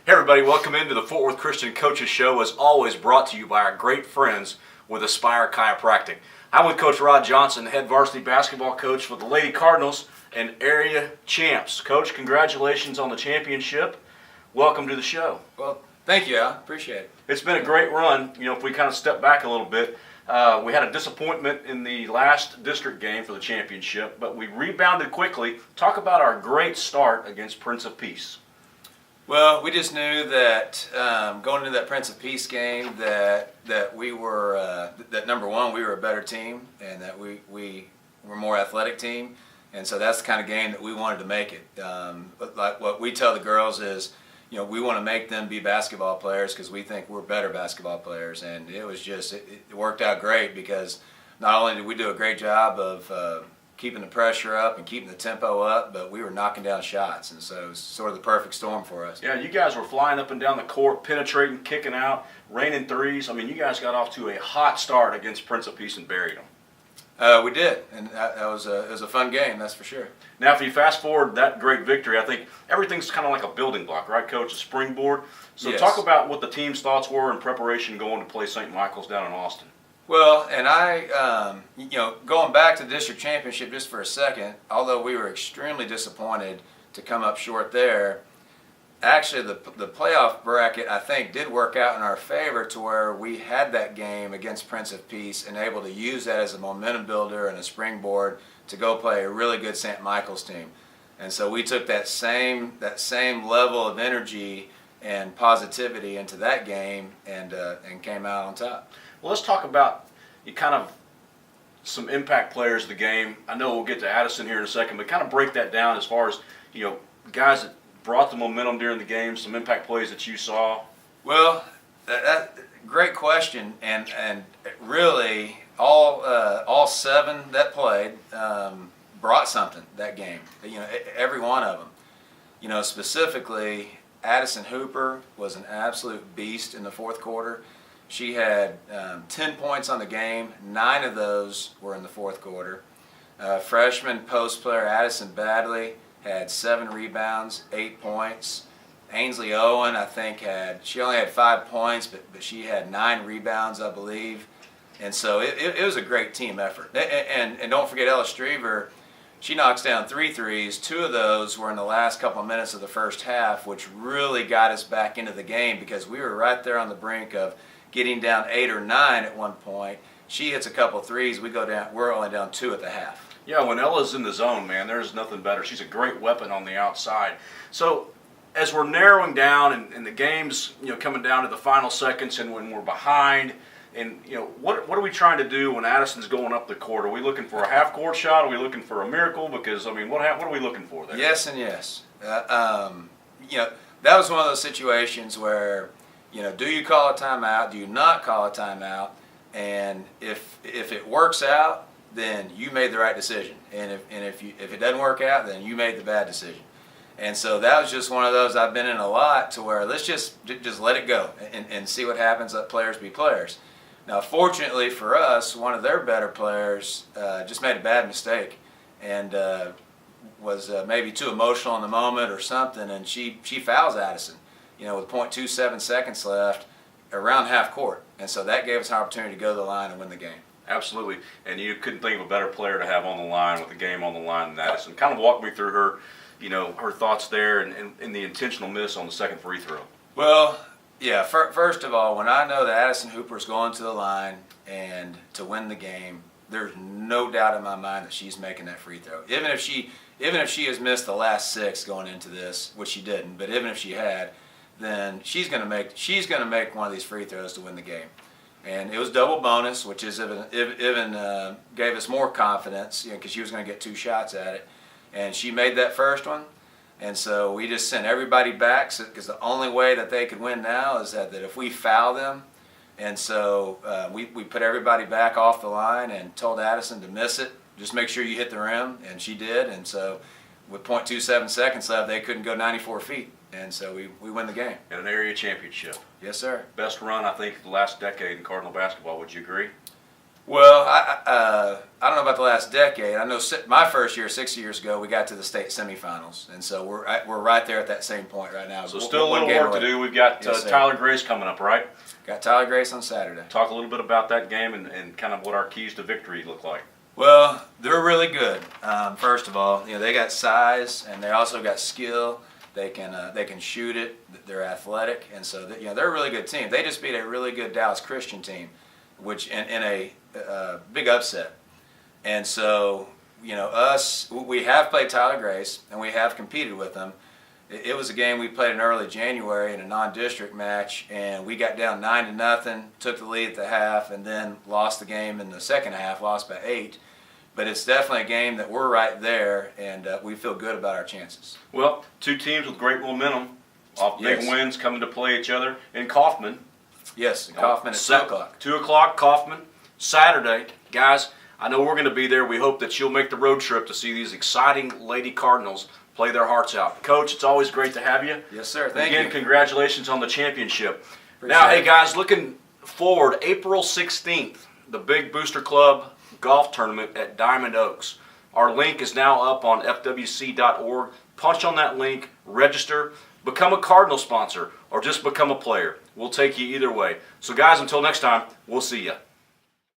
Hey everybody, welcome into the Fort Worth Christian Coaches Show, as always brought to you by our great friends with Aspire Chiropractic. I'm with Coach Rod Johnson, head varsity basketball coach for the Lady Cardinals and area champs. Coach, congratulations on the championship. Welcome to the show. Well, thank you, Al. Appreciate it. It's been a great run. You know, if we kind of step back a little bit, we had a disappointment in the last district game for the championship, but we rebounded quickly. Talk about our great start against Prince of Peace. Well, we just knew that going into that Prince of Peace game that we were that number one, we were a better team, and that we were a more athletic team, and so that's the kind of game that we wanted to make it. Like what we tell the girls is, you know, we want to make them be basketball players because we think we're better basketball players, and it was just it worked out great because not only did we do a great job of keeping the pressure up and keeping the tempo up, but we were knocking down shots, and so it was sort of the perfect storm for us. Yeah, you guys were flying up and down the court, penetrating, kicking out, raining threes. I mean, you guys got off to a hot start against Prince of Peace and buried them. We did, and it was a fun game, that's for sure. Now, if you fast forward that great victory, I think everything's kind of like a building block, right, Coach? A springboard. So Yes. Talk about what the team's thoughts were in preparation going to play St. Michael's down in Austin. Well, and going back to the district championship just for a second, although we were extremely disappointed to come up short there, actually the playoff bracket, I think, did work out in our favor to where we had that game against Prince of Peace and able to use that as a momentum builder and a springboard to go play a really good St. Michael's team. And so we took that same level of energy and positivity into that game and came out on top. Well, let's talk about some impact players of the game. I know we'll get to Addison here in a second, but kind of break that down as far as, you know, guys that brought the momentum during the game, some impact plays that you saw. Well, that great question, and really all seven that played brought something that game. You know, every one of them. You know, specifically, Addison Hooper was an absolute beast in the fourth quarter. She had 10 points on the game. 9 of those were in the fourth quarter. Freshman post player Addison Badley had 7 rebounds, 8 points. Ainsley Owen, I think, she only had 5 points, but she had 9 rebounds, I believe. And so it was a great team effort. And don't forget Ella Strever. She knocks down 3 threes. 2 of those were in the last couple of minutes of the first half, which really got us back into the game because we were right there on the brink of getting down 8 or 9 at one point. She hits a couple threes. We go down. We're only down 2 at the half. Yeah, when Ella's in the zone, man, there's nothing better. She's a great weapon on the outside. So as we're narrowing down and the game's, you know, coming down to the final seconds and when we're behind, and, you know, what are we trying to do when Addison's going up the court? Are we looking for a half-court shot? Are we looking for a miracle? Because, I mean, what are we looking for there? Yes and yes. You know, that was one of those situations where, you know, do you call a timeout? Do you not call a timeout? And if it works out, then you made the right decision. And if it doesn't work out, then you made the bad decision. And so that was just one of those I've been in a lot to where let's just let it go and see what happens. Let players be players. Now, fortunately for us, one of their better players just made a bad mistake and was maybe too emotional in the moment or something, and she fouls Addison, you know, with 0.27 seconds left around half court. And so that gave us an opportunity to go to the line and win the game. Absolutely. And you couldn't think of a better player to have on the line with the game on the line than Addison. Kind of walk me through her, you know, her thoughts there and the intentional miss on the second free throw. Well, yeah, first of all, when I know that Addison Hooper is going to the line and to win the game, there's no doubt in my mind that she's making that free throw. Even if she has missed the last 6 going into this, which she didn't, but even if she had, then she's going to make one of these free throws to win the game. And it was double bonus, which is even gave us more confidence, you know, because she was going to get 2 shots at it. And she made that first one. And so we just sent everybody back because the only way that they could win now is that if we foul them. And so we put everybody back off the line and told Addison to miss it. Just make sure you hit the rim, and she did. And so with 0.27 seconds left, they couldn't go 94 feet. And so we win the game. And an area championship. Yes, sir. Best run, I think, the last decade in Cardinal basketball. Would you agree? Well, I don't know about the last decade. I know my first year, 6 years ago, we got to the state semifinals, and so we're right there at that same point right now. So still a little work to do. We've got Yes, sir. Tyler Grace coming up, right? Got Tyler Grace on Saturday. Talk a little bit about that game and kind of what our keys to victory look like. Well, they're really good. First of all, they got size and they also got skill. They can shoot it. They're athletic, and so they're a really good team. They just beat a really good Dallas Christian team, which in a big upset. And so we have played Tyler Grace and we have competed with them. It was a game we played in early January in a non-district match, and we got down 9-0, took the lead at the half, and then lost the game in the second half, lost by 8. But it's definitely a game that we're right there, and we feel good about our chances. Well, two teams with great momentum, off big Yes. wins, coming to play each other in Kaufman. Yes, Kaufman at 2 o'clock. 2 o'clock, Kaufman, Saturday. Guys, I know we're going to be there. We hope that you'll make the road trip to see these exciting Lady Cardinals play their hearts out. Coach, it's always great to have you. Yes, sir. Thank you. Again, congratulations on the championship. Appreciate Now, hey it. guys, looking forward, April 16th, the big Booster Club golf tournament at Diamond Oaks. Our link is now up on fwc.org. Punch on that link, register, become a Cardinal sponsor, or just become a player. We'll take you either way. So guys, until next time, we'll see you.